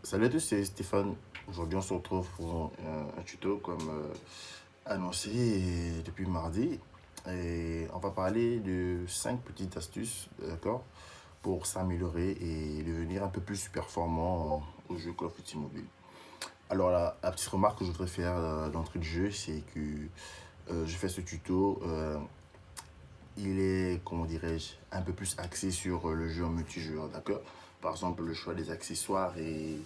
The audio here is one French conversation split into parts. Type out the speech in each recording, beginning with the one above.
Salut à tous, c'est Stéphane. Aujourd'hui, on se retrouve pour un tuto comme annoncé depuis mardi. Et on va parler de 5 petites astuces, d'accord, pour s'améliorer et devenir un peu plus performant au jeu Call of Duty Mobile. Alors, la petite remarque que je voudrais faire d'entrée de jeu, c'est que je fais ce tuto. Il est, comment dirais-je, un peu plus axé sur le jeu en multijoueur, d'accord? Par exemple, le choix des accessoires et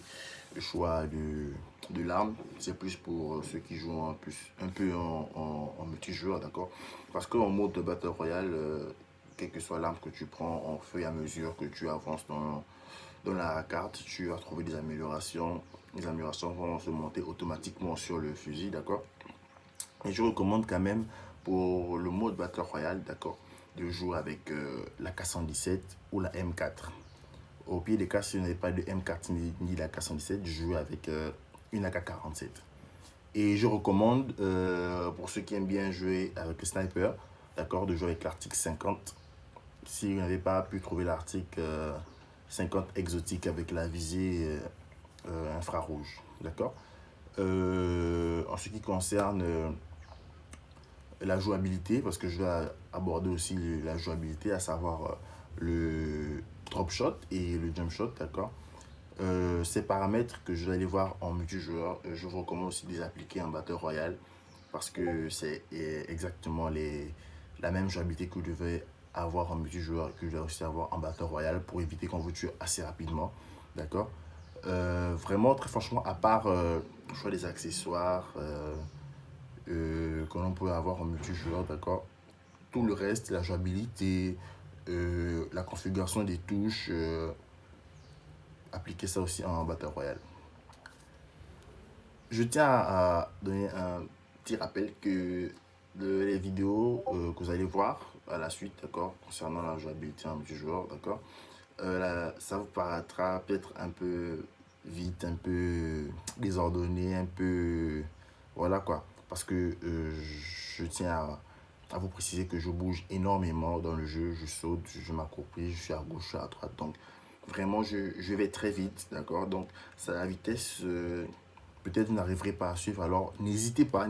le choix de l'arme, c'est plus pour ceux qui jouent un peu en multijoueur, d'accord? Parce qu'en mode de Battle Royale, quelle que soit l'arme que tu prends, en fur et à mesure que tu avances dans la carte, tu vas trouver des améliorations. Les améliorations vont se monter automatiquement sur le fusil, d'accord? Et je recommande quand même pour le mode Battle Royale, d'accord, de jouer avec la K117 ou la M4. Au pire des cas, si vous n'avez pas de M4 ni la K117, je joue avec une AK-47. Et je recommande, pour ceux qui aiment bien jouer avec le sniper, d'accord, de jouer avec l'article 50. Si vous n'avez pas pu trouver l'article 50 exotique avec la visée infrarouge, d'accord. En ce qui concerne la jouabilité, parce que je vais aborder aussi la jouabilité, à savoir le drop shot et le jump shot, d'accord. Ces paramètres que je vais aller voir en multijoueur, je vous recommande aussi de les appliquer en Battle Royale parce que c'est exactement la même jouabilité que vous devez avoir en multijoueur que vous devez aussi avoir en Battle Royale pour éviter qu'on vous tue assez rapidement, d'accord. Vraiment, très franchement, à part le choix des accessoires, que l'on peut avoir en multijoueur, d'accord. Tout le reste, la jouabilité, la configuration des touches, appliquer ça aussi en Battle Royale. Je tiens à donner un petit rappel que les vidéos que vous allez voir à la suite, d'accord, concernant la jouabilité en multijoueur, d'accord, ça vous paraîtra peut-être un peu vite, un peu désordonné, un peu... Voilà quoi. Parce que je tiens à vous préciser que je bouge énormément dans le jeu. Je saute, je m'accroupis, je suis à gauche, je suis à droite. Donc vraiment, je vais très vite, d'accord. Donc ça, la vitesse, peut-être vous n'arriverez pas à suivre. Alors n'hésitez pas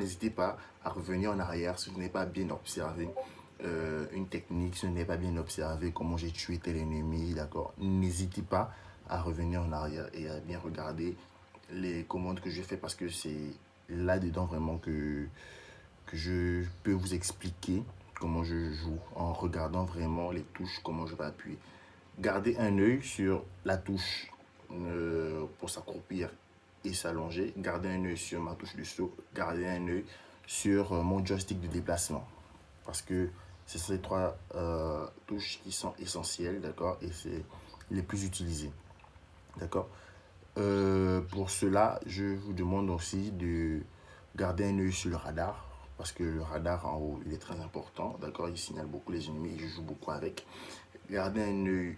à revenir en arrière si vous n'avez pas bien observé une technique, si vous n'avez pas bien observé comment j'ai tué tel ennemi, d'accord. N'hésitez pas à revenir en arrière et à bien regarder les commandes que je fais parce que c'est là-dedans vraiment que je peux vous expliquer comment je joue en regardant vraiment les touches, comment je vais appuyer. Gardez un œil sur la touche pour s'accroupir et s'allonger. Gardez un œil sur ma touche de saut. Gardez un œil sur mon joystick de déplacement. Parce que c'est ces trois touches qui sont essentielles, d'accord, et c'est les plus utilisées, d'accord. Pour cela, je vous demande aussi de garder un œil sur le radar, parce que le radar en haut, il est très important, d'accord, il signale beaucoup les ennemis et je joue beaucoup avec. Gardez un œil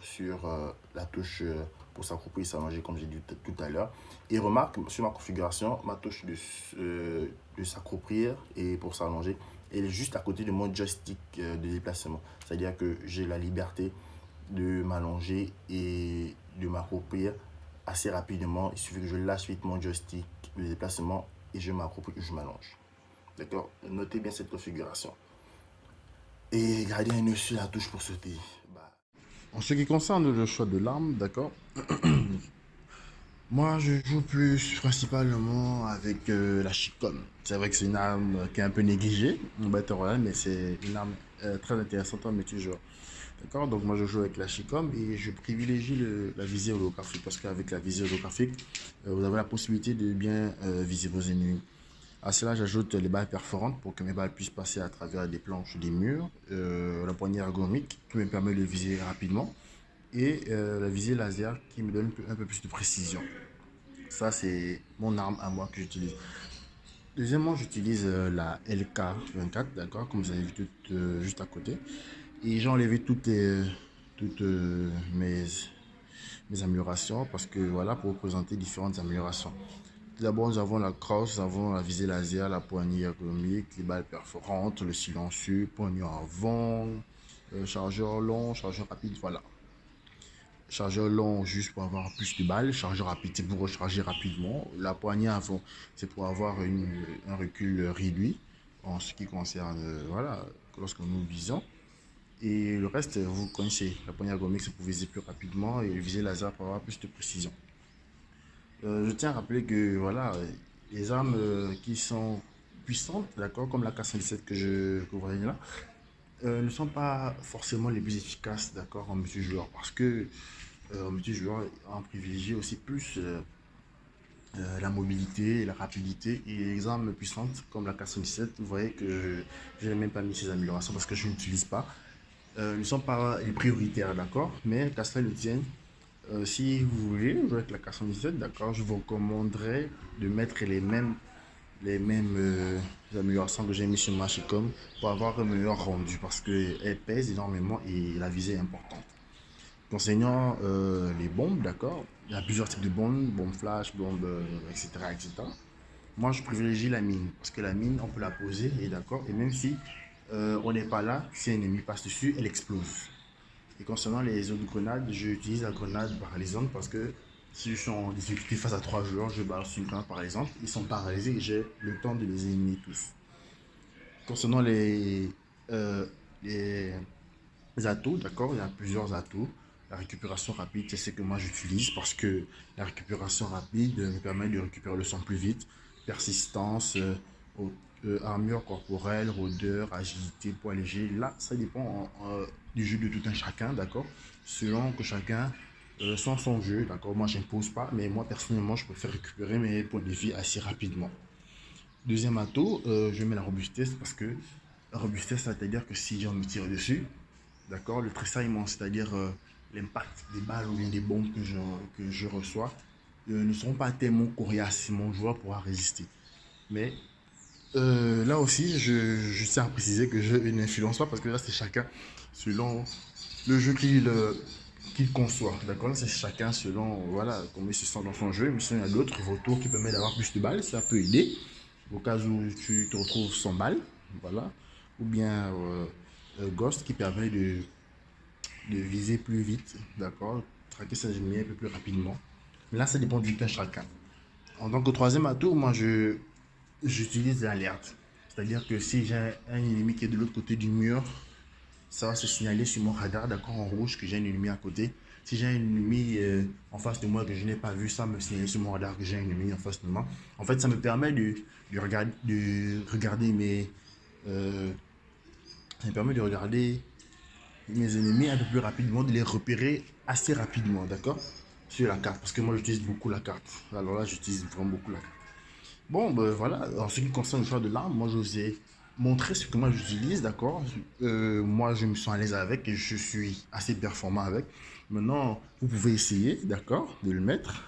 sur la touche pour s'accroupir et s'allonger, comme j'ai dit tout à l'heure. Et remarque, sur ma configuration, ma touche de s'accroupir et pour s'allonger, elle est juste à côté de mon joystick de déplacement. C'est-à-dire que j'ai la liberté de m'allonger et de m'accroupir assez rapidement. Il suffit que je lâche vite mon joystick de déplacement et je m'accroupis et je m'allonge. D'accord. Notez bien cette configuration. Et gardez un œil sur la touche pour sauter. Bah. En ce qui concerne le choix de l'arme, d'accord. Moi, je joue plus principalement avec la Chicom. C'est vrai que c'est une arme qui est un peu négligée en Battle Royale, mais c'est une arme très intéressante en multijoueur. D'accord. Donc, moi, je joue avec la Chicom et je privilégie la visée holographique parce qu'avec la visée holographique, vous avez la possibilité de bien viser vos ennemis. À cela, j'ajoute les balles perforantes pour que mes balles puissent passer à travers des planches, des murs, la poignée ergonomique qui me permet de viser rapidement et la visée laser qui me donne un peu plus de précision. Ça, c'est mon arme à moi que j'utilise. Deuxièmement, j'utilise la LK24, d'accord, comme vous avez vu juste à côté. Et j'ai enlevé toutes mes améliorations parce que voilà, pour représenter différentes améliorations. Tout d'abord, nous avons la crosse, nous avons la visée laser, la poignée ergonomique, les balles perforantes, le silencieux, poignée avant, chargeur long, chargeur rapide, voilà. Chargeur long, juste pour avoir plus de balles. Chargeur rapide, c'est pour recharger rapidement. La poignée avant, c'est pour avoir un recul réduit en ce qui concerne, voilà, lorsque nous visons. Et le reste, vous connaissez. La poignée ergonomique, c'est pour viser plus rapidement et le visée laser pour avoir plus de précision. Je tiens à rappeler que voilà, les armes qui sont puissantes, d'accord, comme la K117 que vous voyez là, ne sont pas forcément les plus efficaces, d'accord, en multijoueur. Parce que en multijoueur, on privilégie aussi plus la mobilité et la rapidité. Et les armes puissantes, comme la K117, vous voyez que je n'ai même pas mis ces améliorations parce que je n'utilise pas. Ne sont pas les prioritaires, d'accord. Mais qu'à cela ne tienne, si vous voulez jouer avec la 417, d'accord, je vous recommanderais de mettre les mêmes améliorations que j'ai mis sur Machicom pour avoir un meilleur rendu parce qu'elle pèse énormément et la visée est importante. Concernant les bombes, d'accord, il y a plusieurs types de bombes, bombes flash, bombes, etc., etc. Moi, je privilégie la mine parce que la mine, on peut la poser et d'accord, et même si on n'est pas là, si un ennemi passe dessus, elle explose. Et concernant les autres grenades, j'utilise la grenade paralysante parce que si je suis en difficulté face à 3 joueurs, je balance une grenade paralysante, ils sont paralysés et j'ai le temps de les éliminer tous. Concernant euh, les, les atouts, d'accord, il y a plusieurs atouts. La récupération rapide, c'est ce que moi j'utilise parce que la récupération rapide me permet de récupérer le sang plus vite. Persistance, armure corporelle, rôdeur, agilité, poids léger. Là, ça dépend du jeu de tout un chacun, d'accord. Selon que chacun sans son jeu, d'accord. Moi, je n'impose pas, mais moi personnellement, je préfère récupérer mes points de vie assez rapidement. Deuxième atout, je mets la robustesse parce que la robustesse, c'est-à-dire que si on me tire dessus, d'accord, le tressaillement, c'est-à-dire l'impact des balles ou bien des bombes que je reçois, ne seront pas tellement coriaces si mon joueur pourra résister. Mais là aussi, je tiens à préciser que je n'influence pas parce que là, c'est chacun selon le jeu qu'il conçoit. D'accord. Là, c'est chacun selon voilà, comment il se sent dans son jeu. Mais sinon, il y a d'autres vautours qui permettent d'avoir plus de balles. Ça peut aider au cas où tu te retrouves sans balles. Voilà. Ou bien Ghost qui permet de viser plus vite. D'accord. Traquer ses ennemis un peu plus rapidement. Mais là, ça dépend du temps chacun. En tant que troisième atout, moi, j'utilise l'alerte. C'est-à-dire que si j'ai un ennemi qui est de l'autre côté du mur, ça va se signaler sur mon radar, d'accord, en rouge, que j'ai un ennemi à côté. Si j'ai un ennemi en face de moi que je n'ai pas vu, ça me signale sur mon radar que j'ai un ennemi en face de moi. En fait, ça me permet de regarder ça me permet de regarder mes ennemis un peu plus rapidement, de les repérer assez rapidement, d'accord, sur la carte. Parce que moi, j'utilise beaucoup la carte. Alors là, j'utilise vraiment beaucoup la carte. Bon, ben voilà, en ce qui concerne le choix de l'arme, moi je vous ai montré ce que moi j'utilise, d'accord. Moi je me sens à l'aise avec et je suis assez performant avec. Maintenant, vous pouvez essayer, d'accord, de le mettre,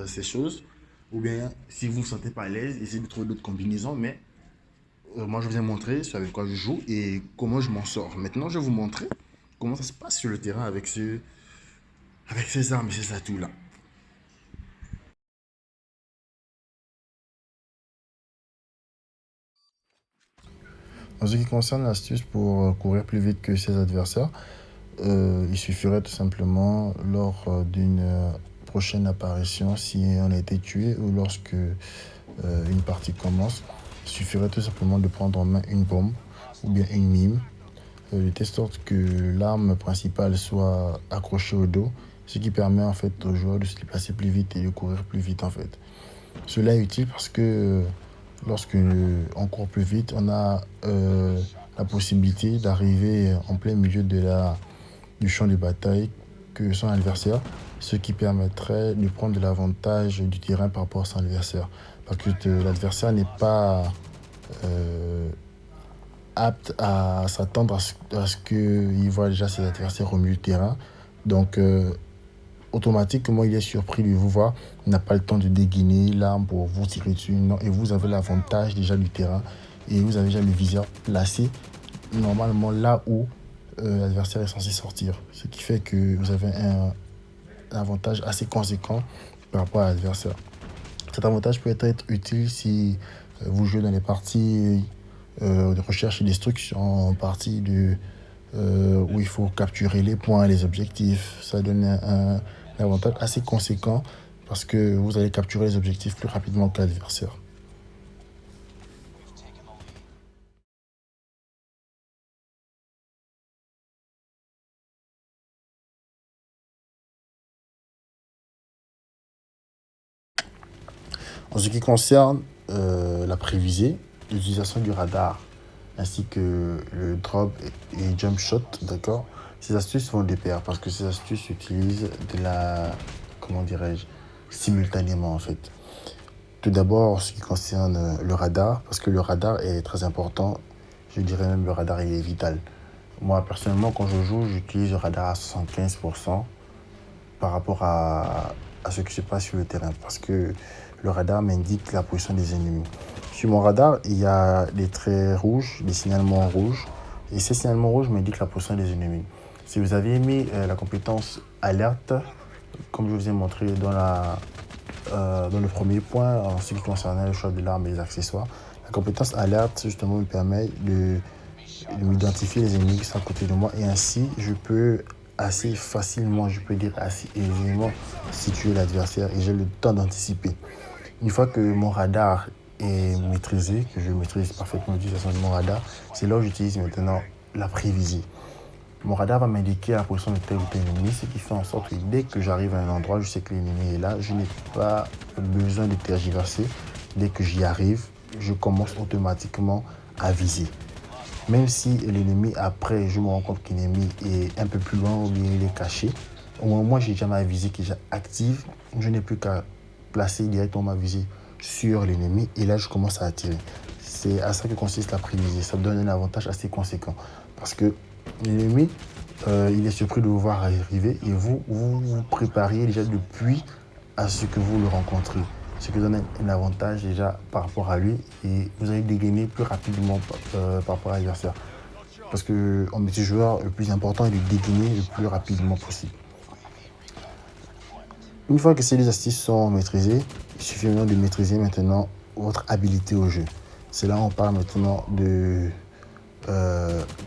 ces choses. Ou bien, si vous ne vous sentez pas à l'aise, essayez de trouver d'autres combinaisons. Mais moi je vous ai montré ce avec quoi je joue et comment je m'en sors. Maintenant, je vais vous montrer comment ça se passe sur le terrain avec ces armes et ces atouts-là. En ce qui concerne l'astuce pour courir plus vite que ses adversaires, il suffirait tout simplement lors d'une prochaine apparition, si on a été tué ou lorsque une partie commence, il suffirait tout simplement de prendre en main une bombe ou bien une mime, de telle sorte que l'arme principale soit accrochée au dos, ce qui permet en fait au joueur de se déplacer plus vite et de courir plus vite en fait. Cela est utile parce que lorsque on court plus vite, on a la possibilité d'arriver en plein milieu du champ de bataille que son adversaire, ce qui permettrait de prendre de l'avantage du terrain par rapport à son adversaire. Parce que l'adversaire n'est pas apte à s'attendre à ce qu'il voit déjà ses adversaires au milieu du terrain. Donc, automatiquement, il est surpris de vous voir. Il n'a pas le temps de dégainer l'arme pour vous tirer dessus. Non, et vous avez l'avantage déjà du terrain. Et vous avez déjà le viseur placé normalement là où l'adversaire est censé sortir. Ce qui fait que vous avez un avantage assez conséquent par rapport à l'adversaire. Cet avantage peut être utile si vous jouez dans les parties de recherche et destruction, en partie de où il faut capturer les points, les objectifs. Ça donne un avantage assez conséquent parce que vous allez capturer les objectifs plus rapidement que l'adversaire. En ce qui concerne la prévisée, l'utilisation du radar ainsi que le drop et jump shot, d'accord, ces astuces vont de pair parce que ces astuces utilisent comment dirais-je, simultanément en fait. Tout d'abord, en ce qui concerne le radar, parce que le radar est très important, je dirais même le radar il est vital. Moi personnellement, quand je joue, j'utilise le radar à 75% par rapport à ce qui se passe sur le terrain parce que le radar m'indique la position des ennemis. Sur mon radar, il y a des traits rouges, des signalements rouges et ces signalements rouges m'indiquent la position des ennemis. Si vous avez mis la compétence alerte, comme je vous ai montré dans le premier point, en ce qui concernait le choix de l'arme et des accessoires, la compétence alerte justement me permet de m'identifier les ennemis qui sont à côté de moi et ainsi je peux assez facilement, je peux dire assez aisément situer l'adversaire et j'ai le temps d'anticiper. Une fois que mon radar est maîtrisé, que je maîtrise parfaitement l'utilisation de mon radar, c'est là où j'utilise maintenant la prévisée. Mon radar va m'indiquer la position de tel ou tel ennemi, ce qui fait en sorte que dès que j'arrive à un endroit, je sais que l'ennemi est là, je n'ai pas besoin de tergiverser. Dès que j'y arrive, je commence automatiquement à viser. Même si l'ennemi, après, je me rends compte que l'ennemi est un peu plus loin ou bien il est caché, au moment où j'ai déjà ma visée qui est active, je n'ai plus qu'à placer directement ma visée sur l'ennemi et là, je commence à attirer. C'est à ça que consiste la prévisée. Ça donne un avantage assez conséquent parce que l'ennemi, il est surpris de vous voir arriver et vous prépariez déjà depuis à ce que vous le rencontrez. Ce qui donne un avantage déjà par rapport à lui et vous allez dégainer plus rapidement par rapport à l'adversaire. Parce qu'en multijoueur, le plus important est de dégainer le plus rapidement possible. Une fois que ces deux astuces sont maîtrisées, il suffit maintenant de maîtriser maintenant votre habilité au jeu. C'est là où on parle maintenant de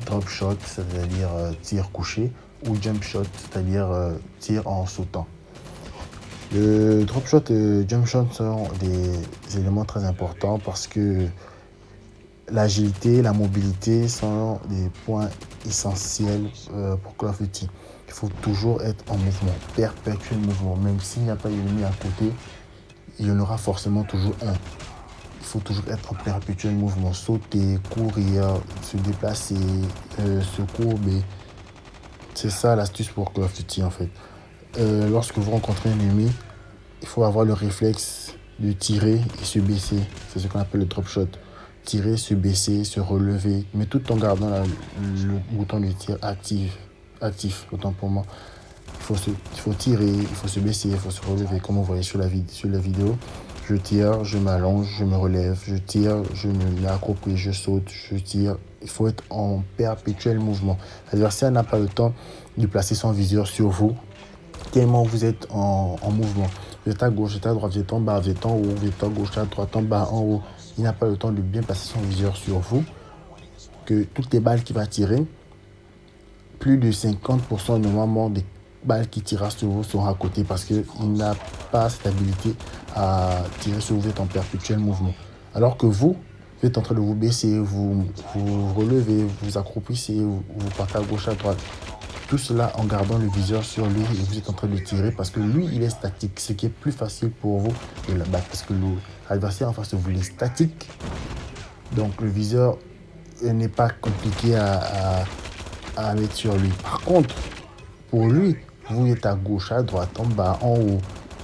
drop shot, c'est-à-dire tir couché, ou jump shot, c'est-à-dire tir en sautant. Le drop shot et le jump shot sont des éléments très importants parce que l'agilité, la mobilité sont des points essentiels pour Call of Duty. Il faut toujours être en mouvement, perpétuel mouvement. Même s'il n'y a pas d'ennemi à côté, il y en aura forcément toujours un. Il faut toujours être en perpétuel mouvement, sauter, courir, se déplacer, se courber. C'est ça l'astuce pour Call of Duty en fait. Lorsque vous rencontrez un ennemi, il faut avoir le réflexe de tirer et se baisser. C'est ce qu'on appelle le drop shot. Tirer, se baisser, se relever, mais tout en gardant le bouton de tir actif, autant pour moi. Il faut tirer, il faut se baisser, il faut se relever, comme vous voyez sur la vidéo. Je tire, je m'allonge, je me relève, je tire, je me mets accroupi, je saute, je tire. Il faut être en perpétuel mouvement. L'adversaire n'a pas le temps de placer son viseur sur vous, tellement vous êtes en mouvement. Vous êtes à gauche, vous êtes à droite, vous êtes en bas, vous êtes en haut, vous êtes à gauche, à droite, en bas, en haut. Il n'a pas le temps de bien placer son viseur sur vous. Que toutes les balles qu'il va tirer, plus de 50% normalement des balles qui tirent sur vous sont à côté parce qu'il n'a pas cette habilité à tirer sur vous, vous êtes en perpétuel mouvement. Alors que vous êtes en train de vous baisser, vous relevez, vous accroupissez, vous partez à gauche, à droite. Tout cela en gardant le viseur sur lui et vous êtes en train de tirer parce que lui, il est statique. Ce qui est plus facile pour vous de la battre parce que l'adversaire en face de vous, il est statique. Donc le viseur n'est pas compliqué à mettre sur lui. Par contre, pour lui, vous êtes à gauche, à droite, en bas, en haut.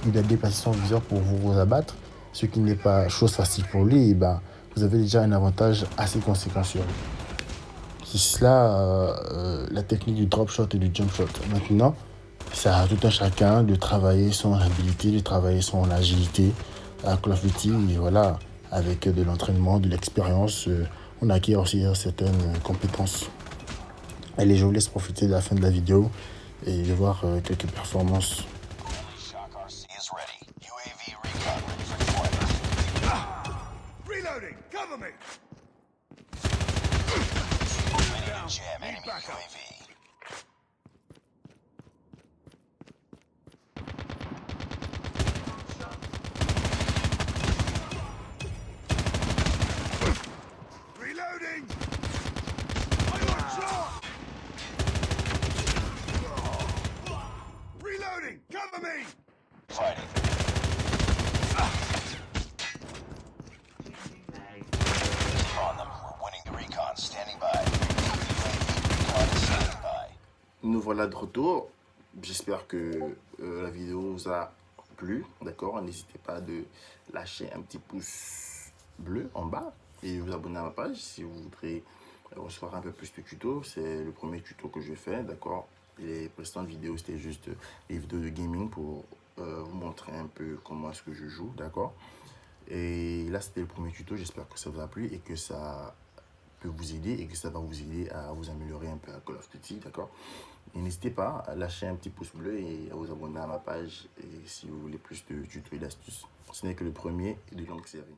Il a déplacé son viseur pour vous abattre, ce qui n'est pas chose facile pour lui. Et ben, vous avez déjà un avantage assez conséquent sur lui. C'est cela la technique du drop shot et du jump shot. Maintenant, c'est à tout un chacun de travailler son habilité, de travailler son agilité à Call of Duty. Et voilà, avec de l'entraînement, de l'expérience, on acquiert aussi certaines compétences. Allez, je vous laisse profiter de la fin de la vidéo et de voir quelques performances. Reloading! Cover me! Jam enemy UAV. Fighting. On them. We're winning the recon. Standing by. Recon is standing by. Nous voilà de retour. J'espère que la vidéo vous a plu. D'accord. N'hésitez pas de lâcher un petit pouce bleu en bas et vous abonner à ma page si vous voudrez recevoir un peu plus de tutos. C'est le premier tuto que je fais. D'accord. Les précédentes vidéos, c'était juste des vidéos de gaming pour vous montrer un peu comment est-ce que je joue. D'accord. Et là, c'était le premier tuto. J'espère que ça vous a plu et que ça peut vous aider et que ça va vous aider à vous améliorer un peu à Call of Duty, d'accord? Et n'hésitez pas à lâcher un petit pouce bleu et à vous abonner à ma page et si vous voulez plus de tutos et d'astuces. Ce n'est que le premier de longue série.